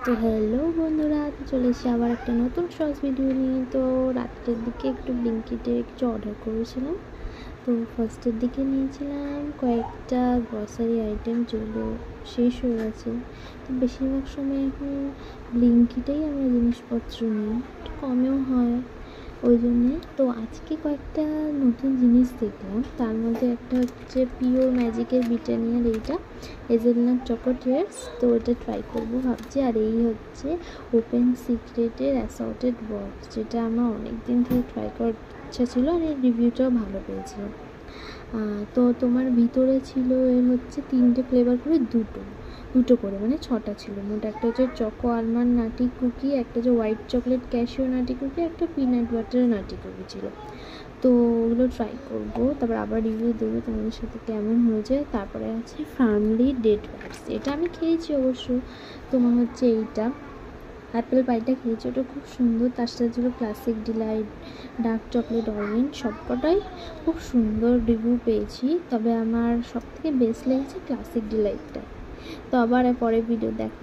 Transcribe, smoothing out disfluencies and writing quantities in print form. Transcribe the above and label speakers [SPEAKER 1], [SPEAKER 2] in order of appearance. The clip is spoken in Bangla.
[SPEAKER 1] তো হ্যালো বন্ধুরা, তো চলে এসেছি আবার একটা নতুন শর্টস ভিডিও নিয়ে। তো রাত্রের দিকে একটু ব্লিঙ্কিটে কিছু অর্ডার করেছিলাম। তো ফার্স্টের দিকে নিয়েছিলাম কয়েকটা গ্রসারি আইটেম, যেগুলো শেষ হয়ে গেছে। তো বেশিরভাগ সময় এখন ব্লিঙ্কিটেই আমরা জিনিসপত্র নিই, একটু কমেও হয় ওই জন্যে। তো আজকে কয়েকটা নতুন জিনিস দেখলাম, তার মধ্যে একটা হচ্ছে পিওর ম্যাজিকের ব্রিটানিয়ার এইটা হেজেলনাট চকোলেটস। তো ওটা ট্রাই করবো ভাবছি। আর এই হচ্ছে ওপেন সিক্রেটের অ্যাসর্টেড বক্স, যেটা আমার অনেক দিন থেকে ট্রাই করার ইচ্ছা ছিল, আর এর রিভিউটাও ভালো পেয়েছিলাম। তো তোমার ভিতরে ছিল এর হচ্ছে 3টে ফ্লেভার করে, দুটো করে, মানে 6টা ছিল মোট। একটা হচ্ছে চকো আলমন্ড নাটি কুকি, একটা হচ্ছে হোয়াইট চকলেট ক্যাশিউ নাটি কুকি, একটা পিনাট বাটার নাটি কুকি ছিল। তো ওগুলো ট্রাই করবো, তারপর আবার রিভিউ দেবো তোমাদের সাথে কেমন হয়েছে। তারপরে আছে ফার্মলি ডেট বাইটস, এটা আমি খেয়েছি অবশ্য। তোমার হচ্ছে এইটা অ্যাপেল পাইটা খেয়েছি, ওটা খুব সুন্দর। তার সাথে ছিল classic delight, dark chocolate, orange, সবকটাই খুব সুন্দর রিভিউ পেয়েছি। তবে আমার সবথেকে বেস্ট লেগেছে ক্লাসিক ডিলাইটটা। তো আবার পরে ভিডিও দেখা।